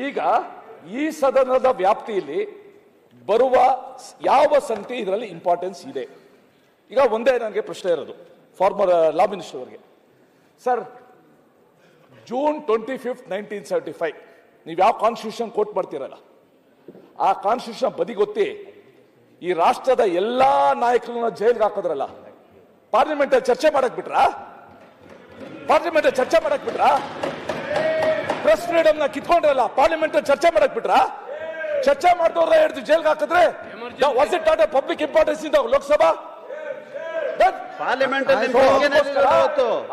ಈಗ ಈ ಸದನದ ವ್ಯಾಪ್ತಿಯಲ್ಲಿ ಬರುವ ಯಾವ ಸಂಗತಿ ಇದರಲ್ಲಿ ಇಂಪಾರ್ಟೆನ್ಸ್ ಇದೆ? ಈಗ ಒಂದೇ ನನಗೆ ಪ್ರಶ್ನೆ ಇರೋದು ಫಾರ್ಮರ್ ಲಾ ಮಿನಿಸ್ಟರ್ ಅವರಿಗೆ. ಸರ್, June 25, 1975 ನೀವು ಯಾವ ಕಾನ್ಸ್ಟಿಟ್ಯೂಷನ್ ಕೋಟ್ ಮಾಡ್ತೀರಲ್ಲ, ಆ ಕಾನ್ಸ್ಟಿಟ್ಯೂಷನ್ ಬದಿಗೊತ್ತಿ ಈ ರಾಷ್ಟ್ರದ ಎಲ್ಲಾ ನಾಯಕರನ್ನ ಜೈಲ್ಗೆ ಹಾಕೋದ್ರಲ್ಲ, ಪಾರ್ಲಿಮೆಂಟ್ ಚರ್ಚೆ ಮಾಡಕ್ ಬಿಟ್ರಾ? ಪ್ರೆಸ್ ಫ್ರೀಡಮ್ ನ ಕಿತ್ಕೊಂಡ್ರಲ್ಲ, ಪಾರ್ಲಿಮೆಂಟ್ ಚರ್ಚೆ ಮಾಡಕ್ ಬಿಟ್ರಾ? ಚರ್ಚೆ ಮಾಡಿದವ್ರ ಹಿಡಿದು ಜೈಲ್ಗೆ ಹಾಕಿದ್ರೆ was it not A public importance in Lok Sabha?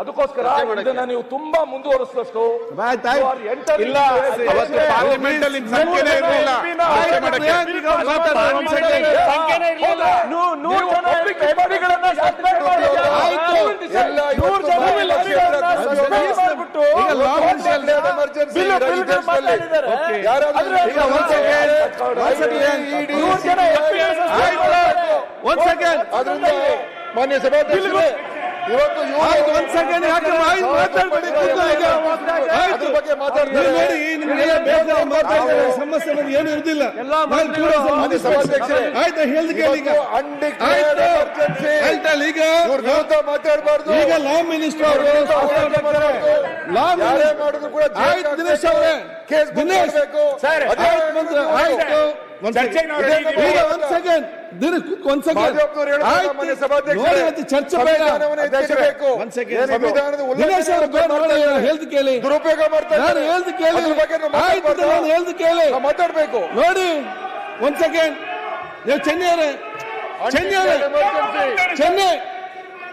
ಅದಕ್ಕೋಸ್ಕರ ಇದನ್ನ ನೀವು ತುಂಬಾ ಮುಂದುವರಿಸಿದಷ್ಟು ಮಾನ್ಯ ಸಭಾಧ್ಯಕ್ಷರೇ, ಇವತ್ತು ಸಮಸ್ಯೆ ಏನು ಇರುವುದಿಲ್ಲ. ಮಾತಾಡಬಾರ್ದು. ಈಗ ಲಾ ಮಿನಿಸ್ಟರ್ ಅವರು ಮಾಡಿದ್ರು ಕೂಡ ದಿನೇಶ್ ಅವರೇ, ಚರ್ಚೆ ದುರುಪಯೋಗ ಮಾಡ್ತಾರೆ, ಮಾತಾಡ್ಬೇಕು ನೋಡಿ. ಒಂದ್ ಸೆಕೆಂಡ್, ನೀವು ಚೆನ್ನೈ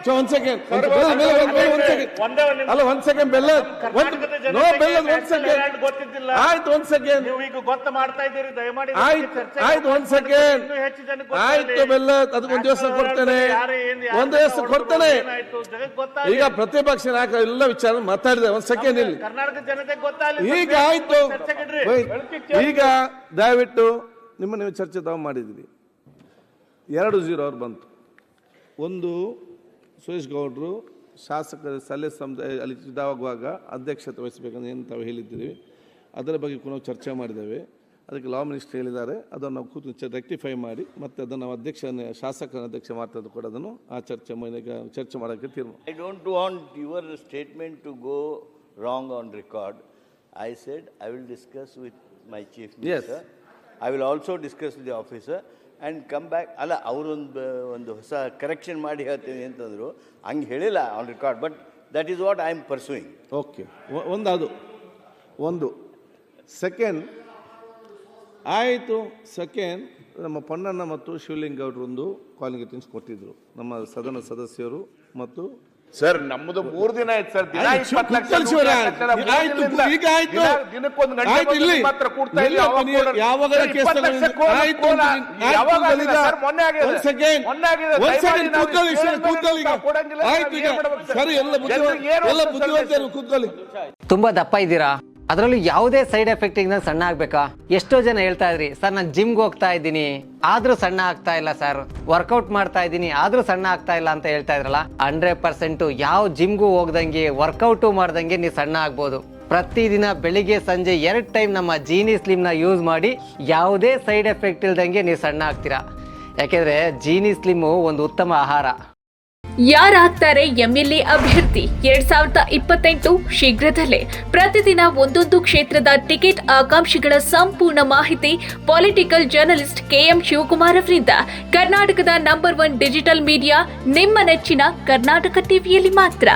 ಒಂದ್ ಸೆಕೆಂಡ್ ಅಲ್ಲ, ಒಂದ್ ಸೆಕೆಂಡ್ ಬೆಲ್ಲ ಆಯ್ತು, ಒಂದ್ ಸೆಕೆಂಡ್ ಆಯ್ತು, ಒಂದ್ ಸೆಕೆಂಡ್ ಆಯ್ತು ಬೆಲ್ಲ, ಅದಕ್ಕೊಂದ್ ದಿವಸ ಕೊಡ್ತೇನೆ, ಒಂದ್ ದಿವಸ ಕೊಡ್ತೇನೆ. ಈಗ ಪ್ರತಿಪಕ್ಷ ನಾಯಕ ಎಲ್ಲ ವಿಚಾರ ಮಾತಾಡಿದೆ, ಒಂದ್ ಸೆಕೆಂಡ್ ಇಲ್ಲಿ. ಈಗ ಆಯ್ತು, ಈಗ ದಯವಿಟ್ಟು ನೀವು ಚರ್ಚೆ ತಾವು ಮಾಡಿದ್ರಿ. 2-0 ಅವ್ರು ಬಂತು. ಒಂದು ಸುರೇಶ್ ಗೌಡ್ರು ಶಾಸಕರ ಸಲಹೆ ಸಮುದಾಯ ಅಲ್ಲಿ ಇದಾಗುವಾಗ ಅಧ್ಯಕ್ಷತೆ ವಹಿಸಬೇಕಂತ ಏನು ತಾವು ಹೇಳಿದ್ದೀವಿ, ಅದರ ಬಗ್ಗೆ ಕೂಡ ನಾವು ಚರ್ಚೆ ಮಾಡಿದ್ದೇವೆ. ಅದಕ್ಕೆ ಲಾ ಮಿನಿಸ್ಟರ್ ಹೇಳಿದ್ದಾರೆ, ಅದನ್ನು ನಾವು ಕೂತು ರೆಕ್ಟಿಫೈ ಮಾಡಿ ಮತ್ತೆ ಅದನ್ನು ನಾವು ಶಾಸಕರ ಅಧ್ಯಕ್ಷ ಮಾತಾಡೋದು ಕೂಡ ಅದನ್ನು ಆ ಚರ್ಚೆ ಮಾಡೋಕ್ಕೆ ತೀರ್ಮಾನ. I don't want your statement to go wrong on record. I said I will discuss with my chief minister. I will also discuss with the officer and come back. ಅಲ್ಲ, ಅವರೊಂದು ಹೊಸ ಕರೆಕ್ಷನ್ ಮಾಡಿ ಹೇಳ್ತೀನಿ ಅಂತಂದರು, ಹಂಗೆ ಹೇಳಿಲ್ಲ on record, but that is what I am pursuing. Okay, ಒಂದು second ಆಯಿತು. ಸೆಕೆಂಡ್, ನಮ್ಮ ಪೊನ್ನಣ್ಣ ಮತ್ತು ಶಿವಲಿಂಗೌಡರೊಂದು ಕಾಲಿಂಗ್ ಅಟೆನ್ಸ್ ಕೊಟ್ಟಿದ್ದರು, ನಮ್ಮ ಸದನ ಸದಸ್ಯರು ಮತ್ತು ಸರ್. ನಮ್ಮದು 3 ದಿನ ಆಯ್ತು ಸರ್, ಈಗ ಆಯ್ತು, ದಿನಕ್ಕೊಂದು ಗಂಟೆ ಮಾತ್ರ ಕೂಡ್ತಾ ಇಲ್ಲ. ತುಂಬಾ ದಪ್ಪ ಇದ್ದೀರಾ, ಅದರಲ್ಲೂ ಯಾವುದೇ ಸೈಡ್ ಎಫೆಕ್ಟ್ ಇಂದ ಸಣ್ಣ ಆಗ್ಬೇಕಾ? ಎಷ್ಟೋ ಜನ ಹೇಳ್ತಾ ಇದ್ರಿ, ಸರ್ ನಾನು ಜಿಮ್ಗೆ ಹೋಗ್ತಾ ಇದ್ದೀನಿ ಆದ್ರೂ ಸಣ್ಣ ಆಗ್ತಾ ಇಲ್ಲ ಸರ್, ವರ್ಕೌಟ್ ಮಾಡ್ತಾ ಇದ್ದೀನಿ ಆದ್ರೂ ಸಣ್ಣ ಆಗ್ತಾ ಇಲ್ಲ ಅಂತ ಹೇಳ್ತಾ ಇದ್ರಲ್ಲ. 100% ಯಾವ ಜಿಮ್ಗೂ ಹೋಗ್ದಂಗೆ ವರ್ಕೌಟು ಮಾಡ್ದಂಗೆ ನೀವು ಸಣ್ಣ ಆಗ್ಬೋದು. ಪ್ರತಿದಿನ ಬೆಳಿಗ್ಗೆ ಸಂಜೆ 2 ಟೈಮ್ ನಮ್ಮ ಜೀನಿ ಸ್ಲಿಮ್ ನ ಯೂಸ್ ಮಾಡಿ ಯಾವುದೇ ಸೈಡ್ ಎಫೆಕ್ಟ್ ಇಲ್ದಂಗೆ ನೀವು ಸಣ್ಣ ಆಗ್ತೀರಾ. ಯಾಕೆಂದ್ರೆ ಜೀನಿ ಸ್ಲಿಮ್ ಒಂದು ಉತ್ತಮ ಆಹಾರ. ಯಾರಾಗ್ತಾರೆ ಎಂಎಲ್ಎ ಅಭ್ಯರ್ಥಿ 2028 ಶೀಘ್ರದಲ್ಲೇ. ಪ್ರತಿದಿನ ಒಂದೊಂದು ಕ್ಷೇತ್ರದ ಟಿಕೆಟ್ ಆಕಾಂಕ್ಷಿಗಳ ಸಂಪೂರ್ಣ ಮಾಹಿತಿ ಪೊಲಿಟಿಕಲ್ ಜರ್ನಲಿಸ್ಟ್ KM ಶಿವಕುಮಾರ್ ಅವರಿಂದ. ಕರ್ನಾಟಕದ ನಂಬರ್ 1 ಡಿಜಿಟಲ್ ಮೀಡಿಯಾ ನಿಮ್ಮ ನೆಚ್ಚಿನ ಕರ್ನಾಟಕ ಟಿವಿಯಲ್ಲಿ ಮಾತ್ರ.